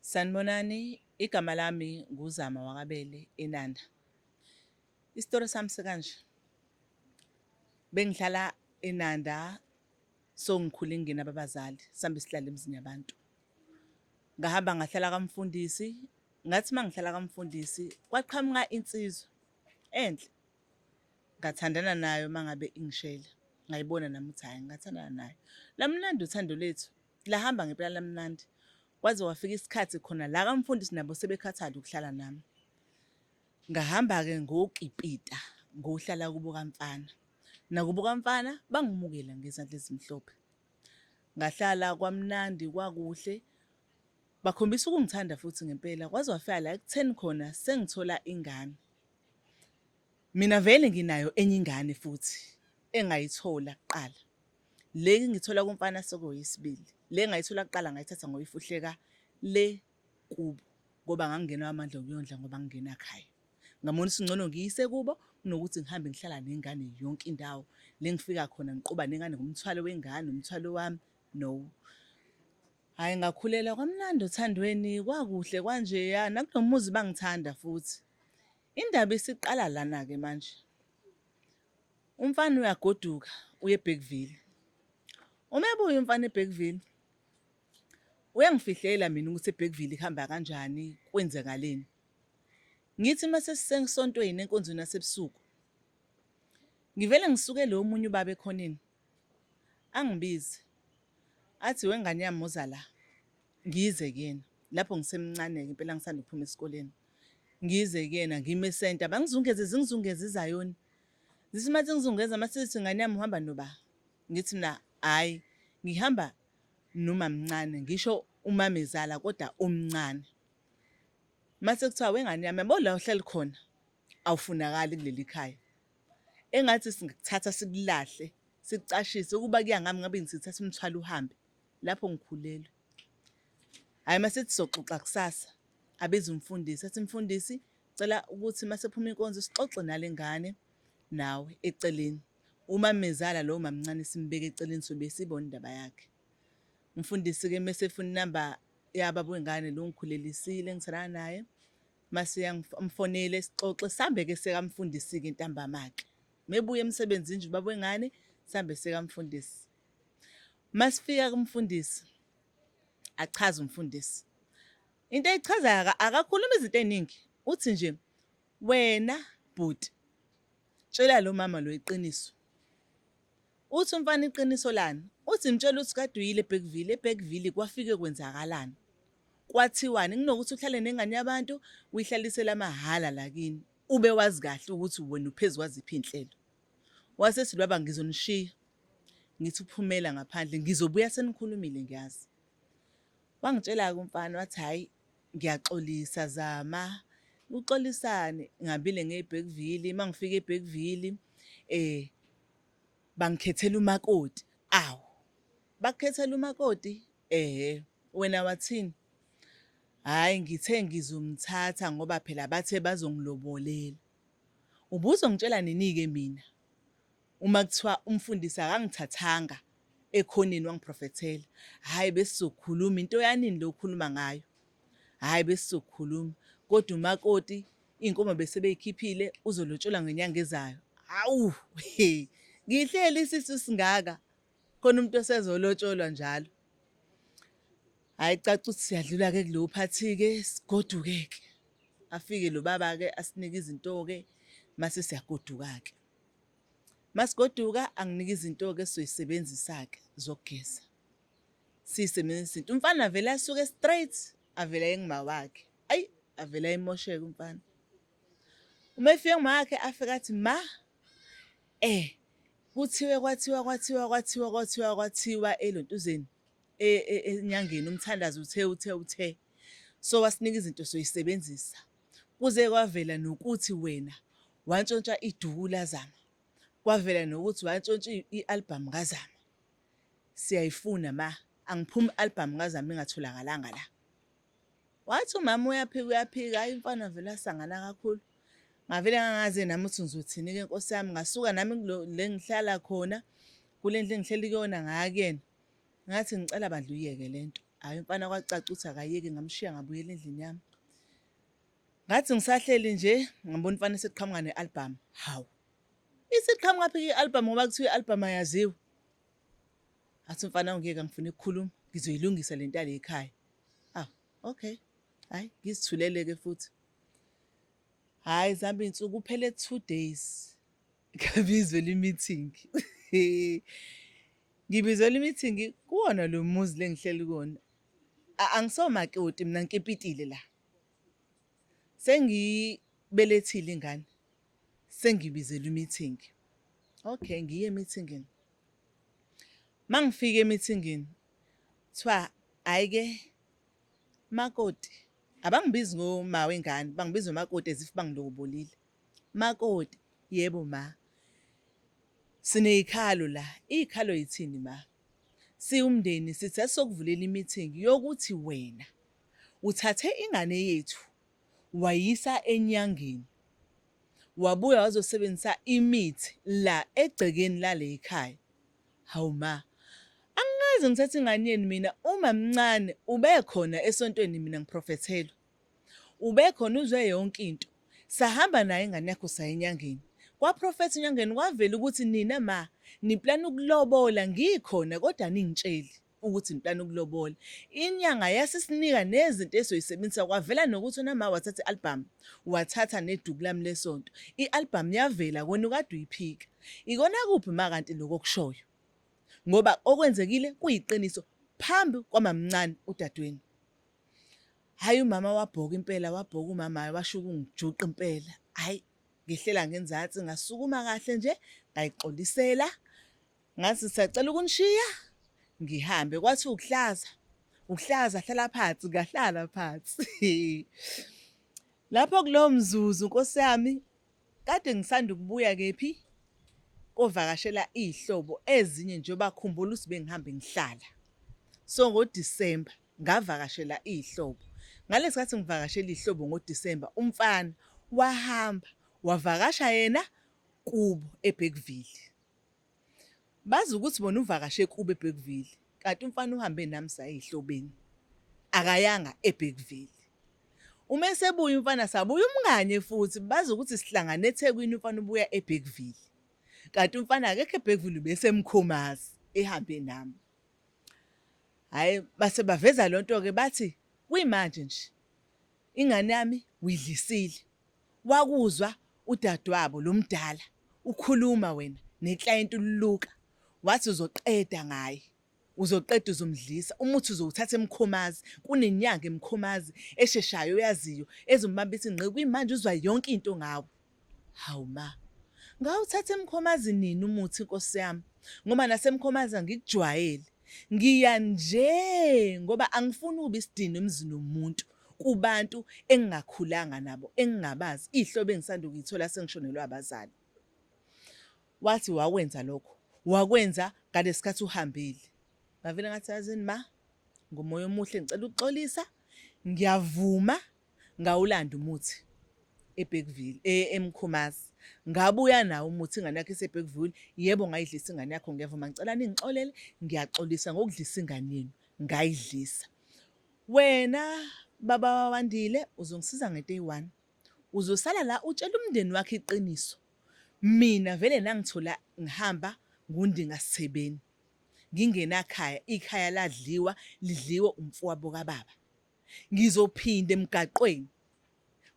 Sanibonani, igama lami nguzama wakabele eNanda. Isitori sami sekanje. Bengihlala eNanda, so ngikhule ngingena abazali, sambe sihlala emzini yabantu. Ngahamba ngahlala kamfundisi, ngathi mangihlala kamfundisi, kwaqhamuka insizwa enhle. Ngathandana nayo mangabe ingishela. Ngayibona nami ukuthi hayi ngathandana nayo. Lamnandi uthando lethu, lahamba ngempela lamnandi. Kwaze wafika isikhathi khona la kamfundisi nabo sebekhathala ukuhlala nami. Ngahamba-ke ngokipita, ngohlala kubo kamfana. Nakubo kamfana bangimukela ngezandla ezimhlophe. Ngahlala kwamnandi kwakuhle. Bakhombisa ukungithanda futhi ngempela. Kwaze wafika la ekutheni khona sengithola ingane. Mina vele nginayo enye ingane futhi engayithola kuqala. Le ngithola kumfana sekuyisibili. Le ngayithola kuqala ngayithatha ngoyifuhleka le kubo ngoba ngangingenawo amandla okuyondla ngoba ngingena ekhaya. Ngabona ngcono ngiyise kubo kunokuthi ngihambe ngihlala nengane yonke indawo. Le ngifika khona ngiqoba nengane ngomthwalo wengane, umthwalo wami no. Hayi ngakhulela kwamnandi othandweni, kwakuhle kanje nakunomuzi bangithanda futhi. Indaba isiqala lana-ke manje. Umfana uyagoduka uye eBergville. Uma ebuya umfana eBergville, uyangifihlela mina ukuthi eBergville ihamba kanjani, kwenzakaleni. Ngithi mase sisengisontweni enkonzweni yasebusuku. Ngivele ngisuke lo munye ubaba ekhoneni. Angibize. Athi wengane yami uza la. Ngize kuyena. Lapho ngisemncane-ke impela ngisanda ukuphuma esikoleni. Ngize kuyena ngimesenta bangizungeze izayoni. Zithi mathi ngizungeza masithi ngane yami uhamba noba. Ngithi mina hayi ngihamba noma mncane ngisho umamezala kodwa omncane. Mase kuthiwa wengane yami yabo la uhleli khona awufunakali kuleli khaya. Engathi singakuthatha sikulahle sikucashise ukuba kuyangami ngabe ngisithatha umthwalo uhambe lapho ngikhulelwe. Hayi mase sizoxoxa kusasa abeze umfundisi athi mfundisi cela ukuthi mase phuma inkonzo sixoxe nalengane nawe eceleni. Umamezala lo mamncane simbeke eceleni sobe sibona indaba yakhe. Umfundisi-ke mase efuna inamba yababa wengane lo ngikhulelisile ngithana naye. Mase yangimfonele sixoxe sambe-ke sekamfundisi-ke intambama-ke. Mebuye emsebenzini nje ubaba wengane sambe sekamfundisi. Masifika kumfundisi achaza umfundisi. Into eyichazayo akakhuluma izinto eziningi. Uthi nje wena bhuti tshela lo mama lo iqiniso. Uthi umfana iqiniso lani? Uthi mtshela ukuthi kade uyile eBergville, eBergville kwafike kwenzakalani? Kwathiwani kunokuthi uhlale nengane yabantu uyihlalise lamahala lakini ube wazi kahle ukuthi wena uphezulu kwaziphi inhlelo. Wasethi baba ngizonishiya. Ngithi uphumela ngaphandle ngizobuya senikhulumile ngiyazi. Wangitshela-ke umfana wathi hayi ngiyaxolisa zama. Uxolisane ngabile ngeBergville mangifika eBergville bangikhethela umakoti. Awu. Bakukhethela umakoti? Wena wathini? Hayi ngithe ngizomthatha ngoba phela bathe bazongilobolela. Ubuzongitshela nini-ke mina? Uma kuthiwa umfundisi akangithathanga ekhoneni wangiprofethela. Hayi besizokhuluma into yanini lo khuluma ngayo. Hayi besizokhuluma kodwa umakoti inkomo bese beyikhiphile uzolotshola ngenyanga ezayo. Hawu ngihleli isisu singaka khona umuntu osezolotsholwa njalo. Hayi caca ukuthi siyadlula-ke kulo phathi-ke sigoduke-ke. Afike lo baba-ke asinike izinto-ke mase siyagoduka-ke. Masigoduka anginike izinto-ke soyisebenzisa-ke zokugeza. Sisebenzisa into. Umfana vele asuke straight avela engima wakhe. Ayi avela emosheke umfana. Uma efike ngima wakhe afika athi ma kuthiwe kwathiwa elontuzeni enyangeni umthandazo uthe. So wasinika izinto soyisebenzisa. Kuze kwavela nokuthi wena wantshontsha iduku lazama. Kwavela nokuthi wantshontsha i-album kaZama. Siyayifuna ma angiphumi i-album kaZama engatholakalanga la. Wathi umama uyaphika hayi umfana vele asangana kakhulu. Ngavele ngangaze nami uthi ngizothini-ke Nkosi yami ngasuka nami le ngihlala khona kule ndlu engihleli kuyona ngakuyena. Ngathi ngicela bandla uyeke lento. Hayi umfana kwacaca ukuthi akayeke ngamshiya ngabuyela endlini yami. Ngathi ngisahleli nje ngabona umfana eseqhamuka ne-album. Hawu. Isiqhamuka phika i-album ngoba kuthiwa i-album ayaziwa. Athi umfana ungeke ngifuna ukukhuluma, ngizoyilungisa le nto le ekhaya. Okay. Hayi ngizithulele-ke futhi. Hayi zihamba iy'nsuku kuphele 2 days. Ngabizwela i-meeting. Ngibizwela i-meeting kuwona lo muzi lengihleli kuwona. Angisomakoti mina ngikepitile la. Sengibelethile ingane. Sengibizela i-meeting. Okay, ngiye e-meetingini. Mangifika e-meetingini, kuthiwa hayi-ke makoti. Abangibizi ngoma wengane, bangibiza umakoti as if bangilobolile. Makoti, yebo ma. Sineyikhalo la. Iyikhalo yithini ma? Siwumndeni sithe sokuvulela i-meeting yokuthi wena uthathe ingane yethu wayisa enyangeni. Wabuya wazosebenzisa imithi la egcekeni lale ekhaya. Hawu ma. Angikaze ngithathe ingane yenu mina uma mncane ube khona esontweni mina ngiprofethelwa. Ube khona uzwe yonke into. Sahamba naye ingane yakho sayenyangeni. Kwaprofethi enyangeni kwavela ukuthi nina ma niplana ukulobola ngikhona kodwa ningitsheli ukuthi niplana ukulobola. Inyanga yasisinika nezinto esoyisebenzisa kwavela nokuthi nama wathatha i-album, wathatha neduku lami lesonto. I-album yavela kona ukade uyiphika. Ikona kuphi ma kanti lokho okushoyo? Ngoba okwenzekile kuyiqiniso phambi kwamamncane udadweni. Hayi umama wabhoka impela, wabhoka umama washuka ungijuqa impela. Hayi ngihlela ngenzansi ngasukuma kahle nje ngayixolisela. Ngathi sacela ukunishiya ngihambe kwathi ukuhlaza hlala phansi ngahlala phansi. Lapho kulowo mzuzu Nkosi yami kade ngisanda ukubuya kephi kovakashela izihlobo ezinye nje bakhumbula ukuthi bengihambe ngihlala. So ngoDisemba ngavakashela izihlobo. Ngalesikhathi ngivakashela izihlobo ngoDisemba umfana wahamba wavakasha yena kubo eBergville. Bazi ukuthi bona uvakashe kubo eBergville kanti umfana uhambe nami sayihlobeni. Akayanga eBergville. Uma esebuya umfana sabuya umngane futhi bazi ukuthi sihlangane eThekwini umfana ubuya eBergville. Kanti umfana akekho eBergville besemkhomazi ehambe nami. Hayi base baveza lonto ke bathi kuyimanje nje ingane yami uyidlisile. Wakuzwa udadewabo lomdala ukhuluma wena neclient uLuka wathi uzoqeda ngaye. Uzoqeda uzomdlisa umuthi uzowuthatha emkhomazi kunenyanga emkhomazi esheshayo oyaziyo ezombambisa ingqe kuyimanje uzwa yonke into ngawo. Hawu ma. Ngawuthatha emkhomazi nini umuthi Nkosi yami ngoba nasemkhomazi angikujwayele. Ngiya nje ngoba angifuni ukuba isidini emzini womuntu kubantu engingakhulanga nabo engingabazi ihlobo engisanda ukuyithola sengishonelwe abazali. Wathi wakwenza lokho wakwenza ngalesikhathi uhambile. Bavele ngathi yazini ma ngomoya omuhle ngicela ukuxolisa ngiyavuma ngawulanda umuthi eBergville emkhomazi. Ngabuya nawo umuthi ingane yakhe eseBergville yebo ngayidlisa ingane yakho ngiyavuma ngicela ningixolele ngiyaxolisa ngokudlisa ingane yenu ngayidlisa. Wena baba wawandile uzongisiza ngento eyi1 uzosala la utshela umndeni wakhe iqiniso. Mina vele nangithola ngihamba ngundingasithebeni ngingenakhaya ikhaya ladliwa lidliwe umfowabo kababa. Ngizophinda emgaqweni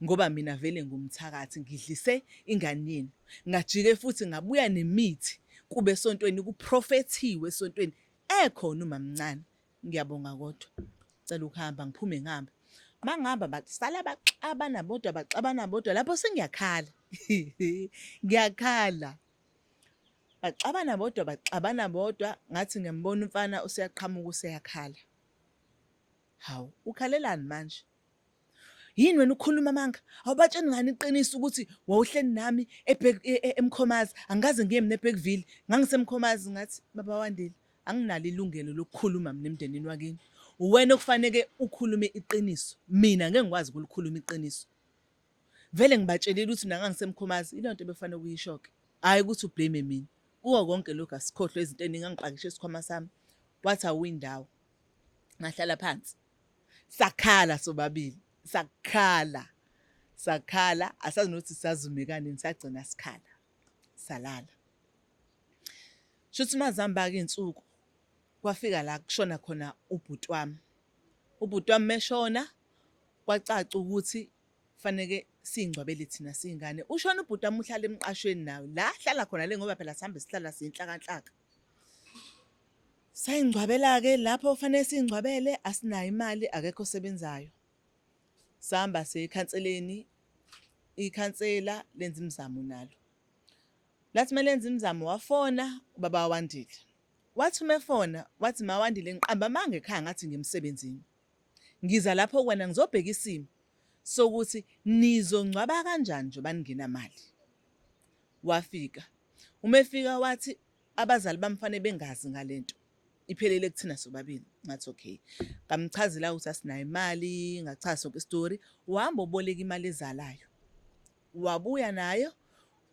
ngoba mina vele ngomthakathi ngidlise ingane yenu. Ngajike futhi ngabuya nemithi kube esontweni kuprofethiwe esontweni ekhona umamncane. Ngiyabonga kodwa cela ukuhamba ngiphume ngihambe. Mangihamba basala baxabana bodwa lapho sengiyakhala. Ngiyakhala. Baxabana bodwa ngathi ngiyambona umfana useyaqhamuka useyakhala. Hawu ukhalelani manje? Yini wena ukukhuluma amanga? Awubatsheni ngani iqiniso ukuthi wawuhleni nami emkhomazi angikaze ngiye mina eBergville ngangisemkhomazi ngathi baba wandile anginalo ilungelo lokukhuluma mina emndenini wakini. Uwena okufanele ukhulume iqiniso. Mina ngeke ngikwazi ukulikhuluma iqiniso. Vele ngibatshelile ukuthi nangangisemkhomazi ilonto befanele ukuyishoke. Hayi ukuthi ublame mina. Kuwo konke lokho asikhohlwe izinto eningi angipakishe isikhwama sami. Wathi awuyindawo. Ngahlala phansi. Sakhala sobabili. Sakhala, asazi nokuthi sazume kanini sagcina sikhala. Salala. Shuthi mazihamba-ke iy'nsuku, kwafika la kushona khona ubhuti wami. Ubhuti wami meshona, kwacaca ukuthi kufaneke siy'ngcwabele thina siy'ngane. Ushona ubhuti wami uhlala emqashweni nawe. La hlala khona le ngoba phela sihambe sihlala siyinhlakanhlaka. Sayingcwabela-ke lapho kufanele siy'ngcwabele, asinayo imali, akekho osebenzayo. Sahamba sekhanseleni, ikhansela lenza imizamo nalo. Lathi uma lenza imizamo wafona ubaba waWandile. Wathi uma efona, wathi maWandile ngiqamba amanga ekhaya ngathi ngimsebenzini. Ngiza lapho kwena ngizobheka isimo sokuthi nizongcwaba kanjani njengoba ningenamali. Wafika. Uma efika wathi abazali bamfane bengazi ngalento. Iphelele kuthina sobabili. Ngathi okay. Ngamchazela ukuthi asinayo imali, ngachaza sonke istory. Uhamba uboleka imali ezalayo. Wabuya nayo,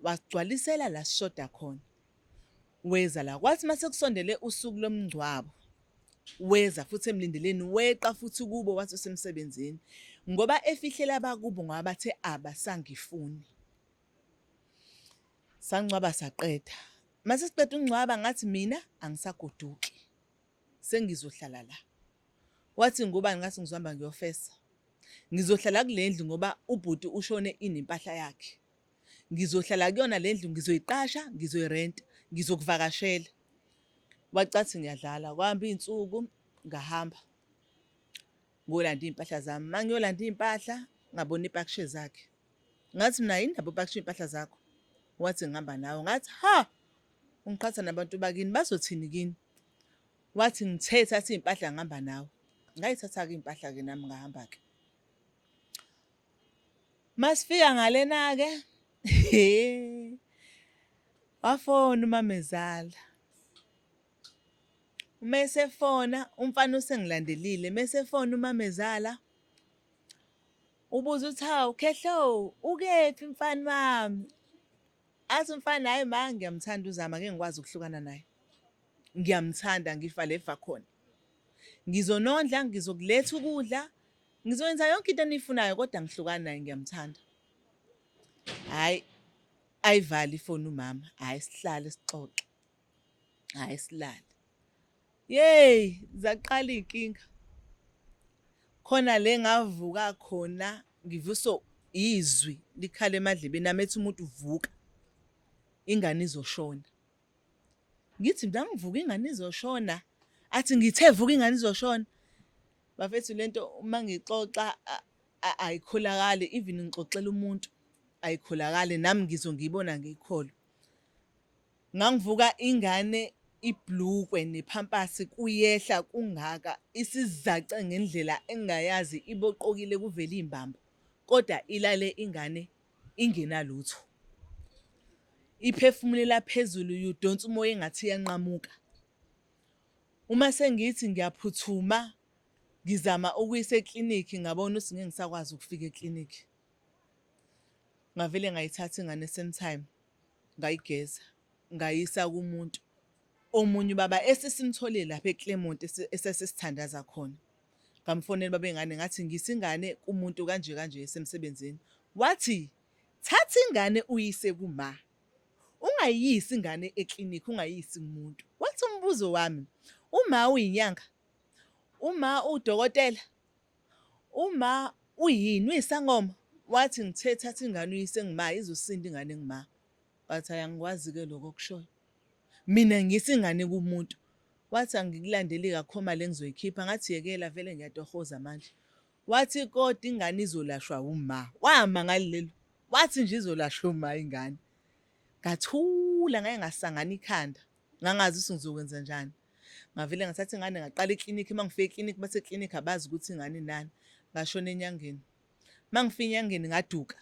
wagcwalisela la sishoda khona. Weza la. Kwathi mase kusondele usuku lomngcwabo. Weza futhi emlindeleni weqa futhi kubo wathi usemsebenzini. Ngoba efihlela abakubo ngoba bathe abasangifuni. Sangcwaba saqeda. Mase siqeda ungcwaba ngathi mina angisagoduki. Sengizohlala la. Wathi ngubani ngathi ngizohamba ngiyofesa. Ngizohlala kule ndlu ngoba ubhuti ushone inempahla yakhe. Ngizohlala kuyona le ndlu ngizoyiqasha, ngizoyirenta, ngizokuvakashela. Wacathi ngiyadlala, kwahamba iy'nsuku ngahamba. Ngolanda iy'mpahla zami. Mangiyolanda iy'mpahla, ngabona ipakishe zakhe. Ngathi mina yini ndaba upakishe iy'mpahla zakho? Wathi ngihamba nawe. Ngathi ha! Ungiqhatha nabantu bakini bazothini kini? Wathi ngithe thatha iy'mpahla ngihamba nawe. Ngayithatha-ke iy'mpahla-ke nami ngahamba-ke. Masifika ngalena-ke, wafona umamezala. Uma esefona, umfana usengilandelile. Mesefona umamezala, ubuza uthi hawu, Khehlo, ukephi mfana wami? Athi umfana hayi ma ngiyamthanda uZama, ngeke ngikwazi ukuhlukana naye. Ngiyamthanda ngifa lefa khona. Ngizonondla, ngizokuletha ukudla, ngizokwenza yonke into eniyifunayo kodwa ngihlukana naye ngiyamthanda. Hayi, ayivala ifoni umama. Hayi sihlale sixoxe. Hayi silale. Yey, zaqala iy'nkinga. Khona le ngavuka khona ngivuswa izwi likhala emadlebeni ami ethi umuntu uvuka. Ingane izoshona. Ngithi mina ngivuka ingane izoshona. Athi ngithe vuka ingane izoshona. Bafethu lento uma ngixoxa ayikholakali, even ngixoxela umuntu ayikholakali nami ngizongiyibona ngiyikholwa. Ngangivuka ingane ibhlukwe nephampasi kuyehla kungaka isizace ngendlela engayazi iboqokile kuvela imbambo kodwa ilale ingane ingenalutho. Iphefumulela phezulu yudonsa umoya engathi iyanqamuka. Uma sengithi ngiyaphuthuma ngizama ukuyisa eklinikhi ngabona ukuthi ngeke ngisakwazi ukufika eklinikhi. Ngavele ngayithatha ingane same time ngayigeza ngayisa kumuntu. Omunye ubaba esesimtholile lapha eClermont esesithandaza khona. Ngamfonela baba ingane ngathi ngisa ingane kumuntu kanje kanje esemsebenzini. Wathi thatha ingane uyise kuma. Ungayisi ingane eklinikhi, ungayisi kumuntu. Wathi umbuzo wami, uma uyinyanga, uma udokotela, uma uyini uyisangoma. Wathi ngithe thatha ingane uyise ngima izosinda ingane ngima. Wathi ayangikwazi-ke lokho okushoyo. Mina ngiyisa ingane kumuntu. Wathi angikulandeli kakhoma le ngizoyikhipha. Ngathi yekela vele ngiyatohoza manje. Wathi kodwa ingane izolashwa uma. Wama ngalelo. Wathi nje izolashwa uma ingane. Ngathula ngeke ngasangana ikhanda. Ngangazi ukuthi ngizokwenza njani. Ngavele ngathatha ingane ngaqala eklinikhi. Mangifika eklinikhi base eklinikhi abazi ukuthi ingane nani. Ngashona enyangeni. Mangifika enyangeni ngaduka.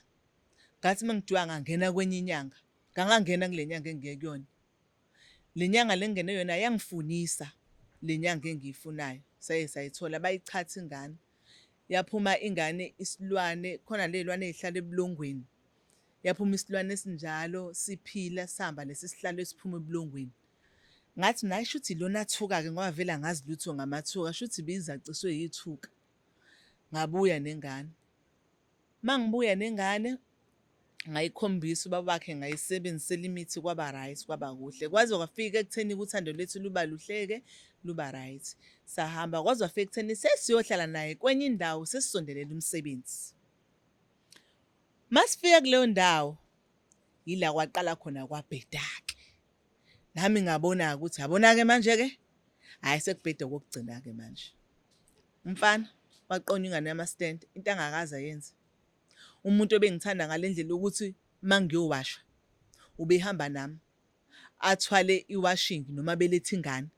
Ngathi mangiduka ngangena kwenye inyanga. Ngangangena kule nyanga engiye kuyona. Le nyanga lengene yona yangifunisa le nyanga engiyifunayo. Sayithola bayichatha ingane. Yaphuma ingane isilwane khona lezilwane ezihlala ebulongweni. Yaphuma isilwane esinjalo siphila sihamba nesisihlalo esiphuma ebulongweni. Ngathi naye shuthi lona thuka-ke ngoba vele angazi lutho ngamathuka, shuthi bizaciswe yithuka. Ngabuya nengane. Mangibuya nengane, ngayikhombisa ubaba wakhe ngayisebenzisela imithi kwaba right, kwaba kuhle. Kwaze kwafika ekutheni uthando lwethu luba luhleke, luba right. Sahamba kwaze wafika ekutheni sesiyohlala naye kwenye indawo sesisondelele umsebenzi. Masifika kuleyo ndawo, yila kwaqala khona kwabheda-ke. Nami ngabona-ke ukuthi yabona-ke manje-ke, hhayi sekubheda kokugcina-ke manje. Umfana waqonya ingane yama-stand, into angakaze ayenze. Umuntu obengithanda ngale ndlela ukuthi uma ngiyowasha, ubehamba nami, athwale iwashing noma belethe ingane,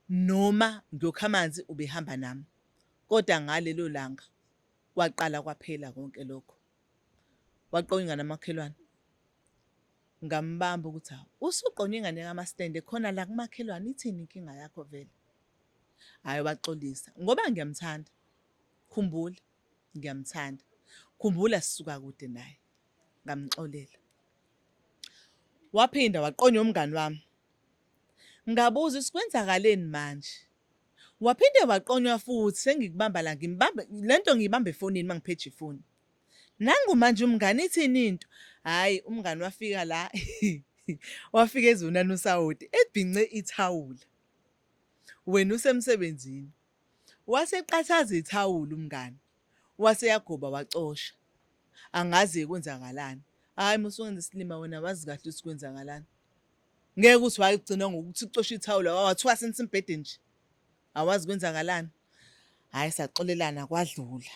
noma ngiyokha amanzi ubehamba nami. Kodwa ngalelo langa kwaqala kwaphela konke lokho. Waqonya ingane yamakhelwane. Ngambamba ukuthi hawu, usuqonye ingane yama-stand khona la kumakhelwane, ithini inkinga yakho vele? Hhayi waxolisa, ngoba ngiyamthanda. Khumbula, ngiyamthanda. Khumbula sisuka kude naye. Ngamxolela. Waphinda waqonya umngani wami. Ngabuza sikwenzakaleni manje? Waphinde waqonywa futhi, sengikubamba la ngimbamba, le nto ngiyibamba efonini uma ngiphethe ifoni. Nangu manje umngani ithini into? Hhayi, umngani wafika la, wafika ezonana usawoti, ebhince ithawula. Wena usemsebenzini. Waseqathaza ithawula umngani. Waseyagoba wacosha. Angazi kwenzakalani. Hhayi musungenza isilima wena wazi kahle ukuthi kwenzakalani. Ngeke uthi wayigcina ngokuthi ucosha ithawula wathiwa senimbhedeni nje. Awazi kwenzakalani. Hhayi saxolelana kwadlula.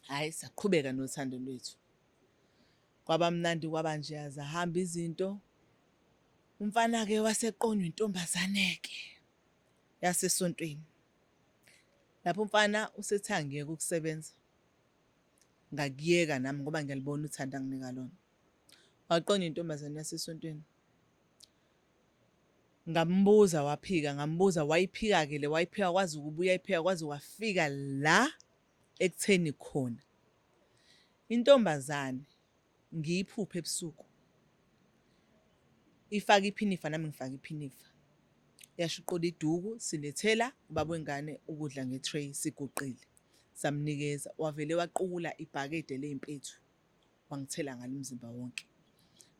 Hhayi saqhubeka nothando lwethu. Kwaba mnandi kwaba nje zahamba izinto. Umfana-ke waseqonywa intombazane-ke yasesontweni. Lapho umfana usethangiyeka ukusebenza. Ngakuyeka nami ngoba ngiyalibona uthando anginika lona. Waqonya intombazane yasesontweni. Ngambuza waphika, ngambuza wayiphika-ke le, wayiphika kwazi ukubuya ayiphika kwazi wafika la ekutheni khona. Intombazane ngiyiphuphe ebusuku. Ifaka iphinifa nami ngifaka iphinifa. Yashuqula iduku, silethela ubaba wengane ukudla nge-tray siguqile. Samnikeza, wavele waqukula ibhakede ley'mpethu. Wangithela ngalo umzimba wonke.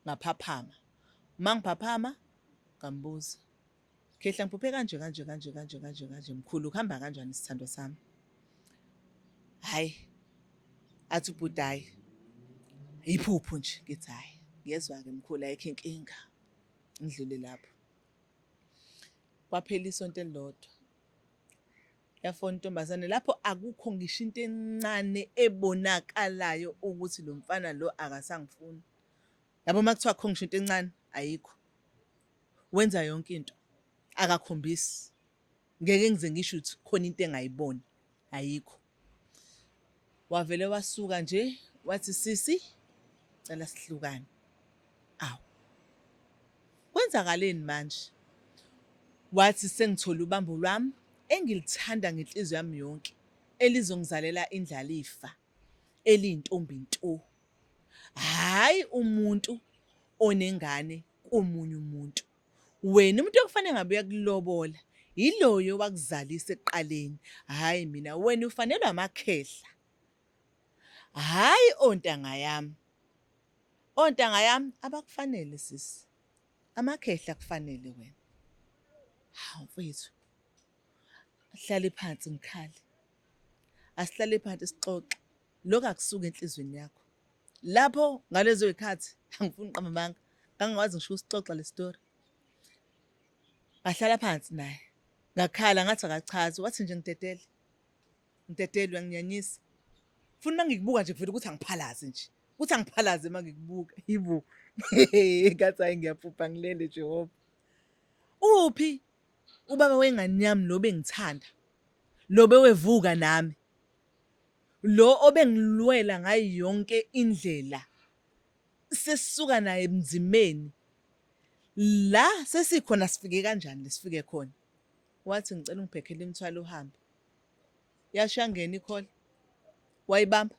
Ngaphaphama. Uma ngiphaphama, ngambuza. Khehla ngiphuphe kanje mkhulu, kuhamba kanjani isithando sami? Hhayi, athi ubhuti hhayi, iphupho nje, ngithi hhayi, ngiyezwa-ke mkhulu ayikho inkinga. Ngidlule lapho. Kwaphela isonto elilodwa. Yafona intombazane lapho akukho ngisho into encane ebonakalayo ukuthi lo mfana lo akasangifuni. Yabo uma kuthiwa akukho ngisho into encane, ayikho. Wenza yonke into. Akakhombisi. Ngeke ngize ngisho ukuthi khona into engayiboni. Ayikho. Wavele wasuka nje, wathi sisi, cela sihlukane. Awu. Kwenzakaleni manje? Wathi sengithola ubambo lwami engilithanda ngenhliziyo yami yonke, elizongizalela indlalifa, eliyintombi nto. Hhayi umuntu onengane komunye umuntu. Wena umuntu okufanele ngabe uyakulobola, yiloyo wakuzalisa ekuqaleni. Hhayi mina, wena ufanelwe amakhehla. Hhayi ontanga yami. Ontanga yami abakufanele sisi. Amakhehla kufanele wena. Hawu mfethu. Asihlale phansi ngikhale. Asihlale phansi sixoxe. Lokho akusuka enhlizweni yakho. Lapho ngalezo y'khathi angifuni uqamba amanga. Ngangikwazi ngisho usixoxa le story. Ngahlala phansi naye. Ngakhala ngathi akachazi, wathi nje ngidedele. Ngidedele uyanginyanyisa. Funa uma ngikubuka nje kuvele ukuthi angiphalaze nje. Kuthi angiphalaze uma ngikubuka. Yibo. Ngathi hayi ngiyaphupha ngilele Jehova. Uphi ubaba wengane yami lo bengithanda? Lo bewevuka nami. Lo obengilwela ngayo yonke indlela. Sesisuka naye emzimeni. La sesikhona sifike kanjani lesifike khona. Wathi ngicela ungiphekhele imithwalo uhambe. Yashangena ikholi. Wayibamba.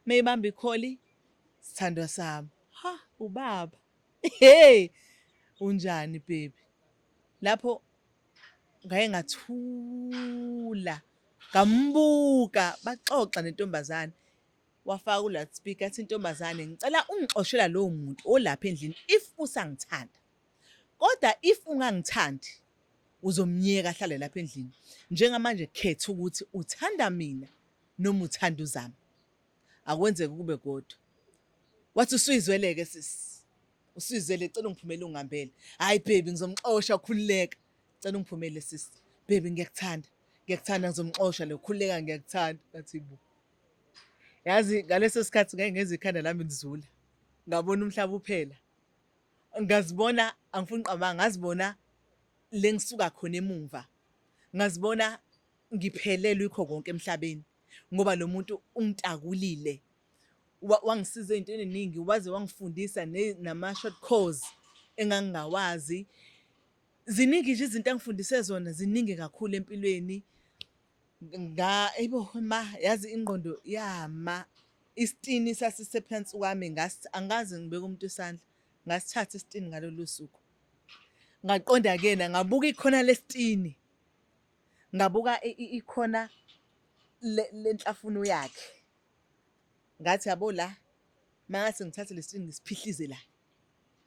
Meyibamba ikholi, sithandwa sami. Ha, ubaba. Hey, unjani baby? lapho ngaye ngathula ngambuka baxoxa nentombazane wafaka u-loudspeaker athi intombazane ngicela ungixoshela lowo muntu olapha endlini if usangithanda kodwa if ungangithandi uzomnyeka ahlale lapha endlini njengamanje khetha ukuthi uthanda mina noma uthanda uzami akwenzeke kube kodwa wathi usuyizwele-ke sisi usuyizwele cela ungiphumele ungihambele hayi baby ngizomxosha khululeka cela ungiphumele sisi baby ngiyakuthanda ngizomxosha lo khululeka ngiyakuthanda ngathi bu yazi ngaleso sikhathi ngeke ngeze ikhanda lami lizula ngabona umhlaba uphela ngazibona angifuni qabanga ngazibona le ngisuka khona emuva ngazibona ngiphelelwe yikho konke emhlabeni ngoba lo muntu ungitakulile wangisiza ey'ntweni ey'ningi waze wangifundisa nama-short course engangingawazi ziningi nje izinto angifundise zona ziningi kakhulu empilweni yazi ingqondo yama isitini sasisephansi kwami angazi ngibeka umuntu isandla ngasithatha isitini ngalolu suku ngaqonda kuyena ngabuka ikhona lesitini ngabuka ikhona lenhlafuno yakhe ngathi yabo la mangase ngithathe lesitini ngisiphihlize la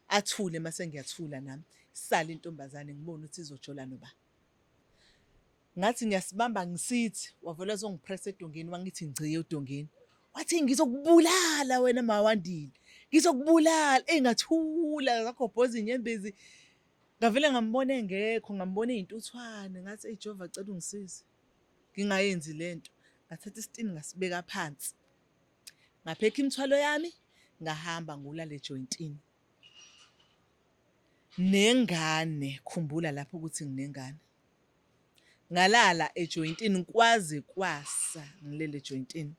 athule mase ngiyathula nami sale intombazane ngibone ukuthi izojola noba ngathi ngiyasibamba ngisithi wavela uzongipressa edongeni wangithi ngiciye udongeni wathi ngizokubulala wena mawandile ngizokubulala ngathula ngagobhoza inyembezi ngavele ngambona engekho ngambona ey'ntuthwane ngathi Jehova cela ungisize ngingayenzi lento ngathatha isitini ngasibeka phansi ngaphekha imithwalo yami ngahamba ngulala ejoyintini nengane khumbula lapho ukuthi nginengane ngalala ejoyintini kwaze kwasa ngilele ejoyintini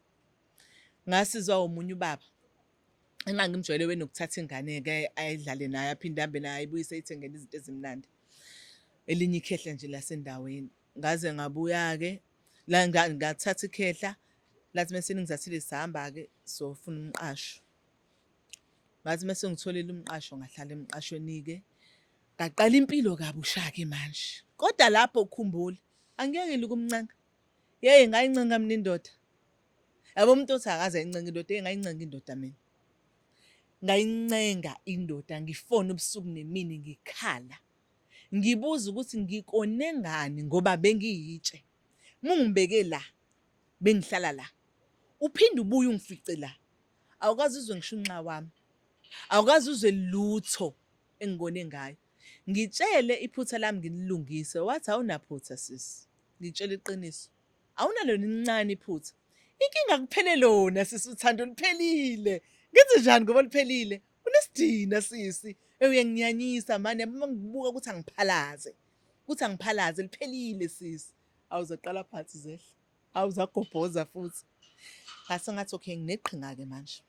ngasizwa omunye ubaba engangimjwayele wenokuthatha ingane-ke ayidlale nayo aphinde ahambe nayo ayibuyise ayithengele izinto ezimnandi elinye ikhehla nje lasendaweni ngaze ngabuya-ke la ngathatha ikhehla lathi mase ningithathile sihamba-ke sofuna umqasho ngathi mase ngitholile umqasho ngahlala emqashweni-ke ngaqala impilo kabusha-ke manje kodwa lapho ukhumbula angeke ngiluke umncenga ngayincenga mina indoda yabo umuntu othi akaze ayincenga indoda ngayincenga indoda mina ngayincenga indoda ngifona ubusuku nemini ngikhala ngibuza ukuthi ngikone ngani ngoba bengiyitshe mungibeke la bengihlala la uphinde ubuye ungifice la awukazi uzwe ngisho unxa wami awukazi uzwe lutho engikone ngayo ngitshele iphutha lami ngililungise wathi awunaphutha sisi ngitshela iqiniso awunalo lincane iphutha inkinga kuphele lona sisi uthando liphelile ngithi njani ngoba liphelile unesidina sisi uyanginyanyisa manje mangibuka ukuthi angiphalaze liphelile sisi awuzaqala phansi zehle awuzagobhoza futhi ngase ngathi okay ngineqhinga-ke manje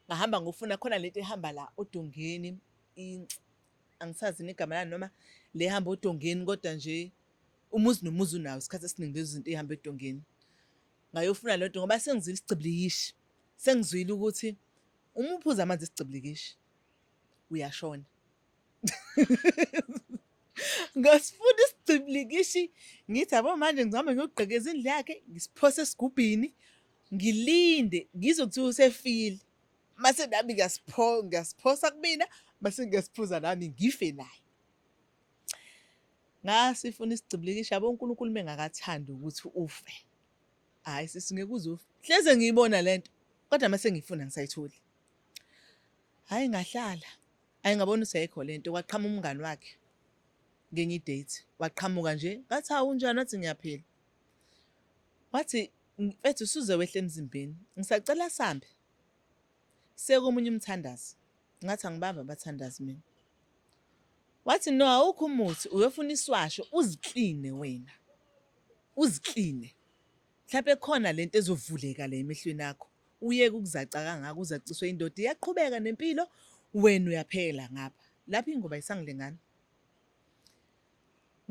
ngahamba ngofuna khona lento ehamba la odongeni angisazi negama lani noma le hamba odongeni kodwa nje umuzi nomuzi unawo isikhathi esiningi lezi zinto ey'hamba edongeni ngayofuna lento ngoba sengizwile isiciblikishi sengizwile ukuthi uma uphuza amanzi isiciblikishi uyashona ngasifuna isiciblikishi ngithi yabo manje ngizama ngiyogqekeza indlu yakhe ngisiphose esigubhini ngilinde ngizwe kuthiwa usefile mase nami ngiyasiphosa kumina mase ngiyasiphuza nami ngife naye ngasifuna isiciblikishi yabo uNkulunkulu mengakathandi ukuthi ufe hayi sisi ngeke uze ufe hleze ngiyibona lento kodwa mase ngifuna ngisayitholi hayi ngahlala ngabona usayikho lento kwaqhamuka umngani wakhe ngenye idate waqhamuka nje ngathi unjani wathi ngiyaphila wathi mfethu usuze wehle emzimbeni ngisacela sambe sekomunye umthandazi ngathi angibamba abathandazi mina wathi no awukho umuthi uyofuna iswasho uzikline wena uzikline mhlawumbe khona lento ezovuleka la emehlweni akho uyeke ukuzaca kangaka uzaciswe indoda iyaqhubeka nempilo wena uyaphela ngapha lapha ingoba isangilengana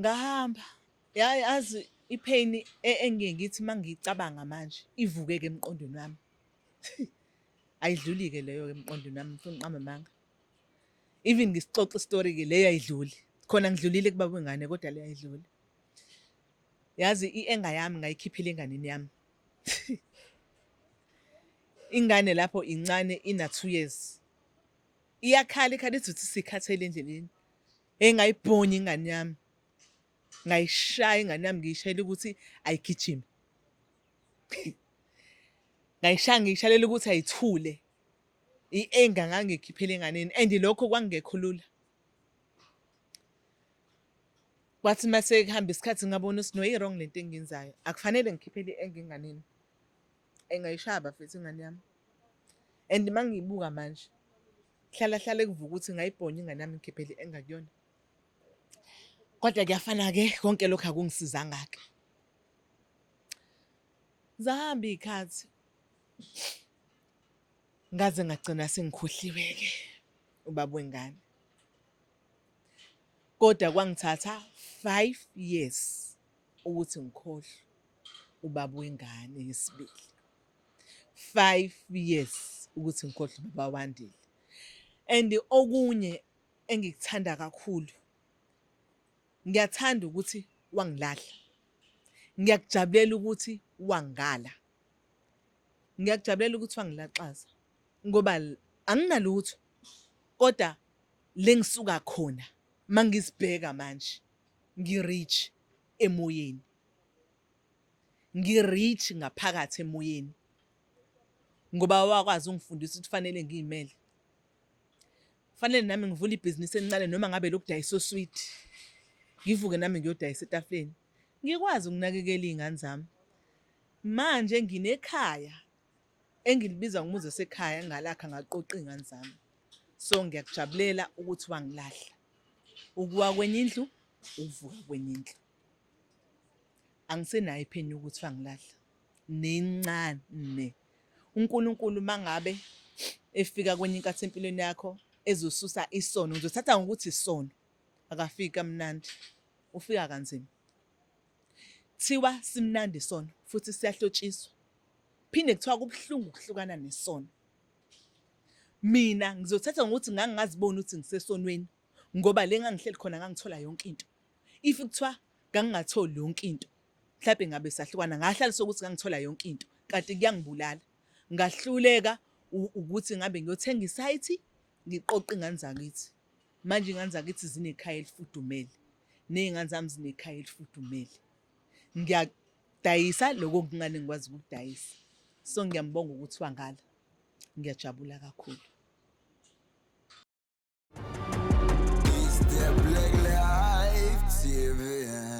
ngahamba yazi ipain engeke ngithi mangicabanga manje ivukeke emqondweni wami ayidluli ke leyo emqondweni wami ngifuna ngiqamba manga even ngisixoxa istory ke leyo ayidluli khona ngidlulile kubaba wengane kodwa liyayidlula. Yazi i-enga yami ngayikhiphile enganeni yami. Ingane lapho incane ina 2 years. Iyakhala ikhali ithi sikhathele endleleni. Engayibhonya ingane yami. Ngayishaya ingane yami ngiyishayela ukuthi ayigijime. Ngayishaya ngiyishalela ukuthi ayithule. I-enga ngangikhiphele enganeni and lokho kwangekho lula. Kwathi mase kuhamba isikhathi ngabona ukuthi no i-wrong lento engiyenzayo. Akufanele ngikhiphele i-enga enganeni. Engayishaya bafethu ingane yami. And mangiyibuka manje hlala kuvuka ukuthi ngayibhonya ingane yami ngikhiphele i-enga kuyona. Kodwa kuyafana-ke konke lokho akungisizanga-ke. Zahamba iy'khathi ngaze ngagcina sengikhohliwe-ke ubaba wengane. Kodwa kwangithatha 5 years ukuthi ngikhohlwe ubaba wengane yesibili. 5 years ukuthi ngikhohlwe ubaba wandile. And okunye engikuthanda kakhulu, ngiyathanda ukuthi wangilahla. Ngiyakujabulela ukuthi wangala. Ngiyakujabulela ukuthi wangilaxaza. Ngoba anginalutho. Kodwa lengisuka khona mangisibheka manje ngirich emoyeni. Ngirich ngaphakathi emoyeni. Ngoba wakwazi ungifundisa ukuthi fanele ngiyimele. Fanele nami ngivule ibhizinisi encane noma ngabe lokudayisa oswiti. Ngivuke nami ngiyodayisa etafuleni. Ngikwazi ukunakekela izingane zami. Manje nginekhaya engilibiza ngomuzi wasekhaya engalakha ngaqoqa izingane zami. So ngiyakujabulela ukuthi wangilahla. Ukuwa kwenye indlu, uvuka kwenye indlu. Angisenayo ipheni ukuthi wangilahla. Nencane. uNkulunkulu mangabe efika kwenye inkathi empilweni yakho ezosusa isono, ngizothatha ngokuthi isono. Akafiki kamnandi. Ufika kanzima. Thiwa simnandi isono futhi siyahlotshiswa. Phinde kuthiwa kubuhlungu ukuhlukana nesono. Mina ngizothatha ngokuthi ngangazibona ukuthi ngisesonweni ngoba le ngangihleli khona ngangithola yonke into. If kuthiwa ngangingatholi yonke into, mhlawumbe ngabe sahlukana ngahlalisa ukuthi ngangithola yonke into, kanti kuyangibulala. Ngahluleka ukuthi ngabe ngiyothenga isaythi ngiqoqa izingane zakithi. Manje izingane zakithi zinekhaya elifudumele. Nezingane zami zinekhaya elifudumele. Ngiyadayisa lokho okuncane ngikwazi ukudayisa. So ngiyambonga ukuthi wangala. Ngiyajabula kakhulu. It's the Blaqlife TV.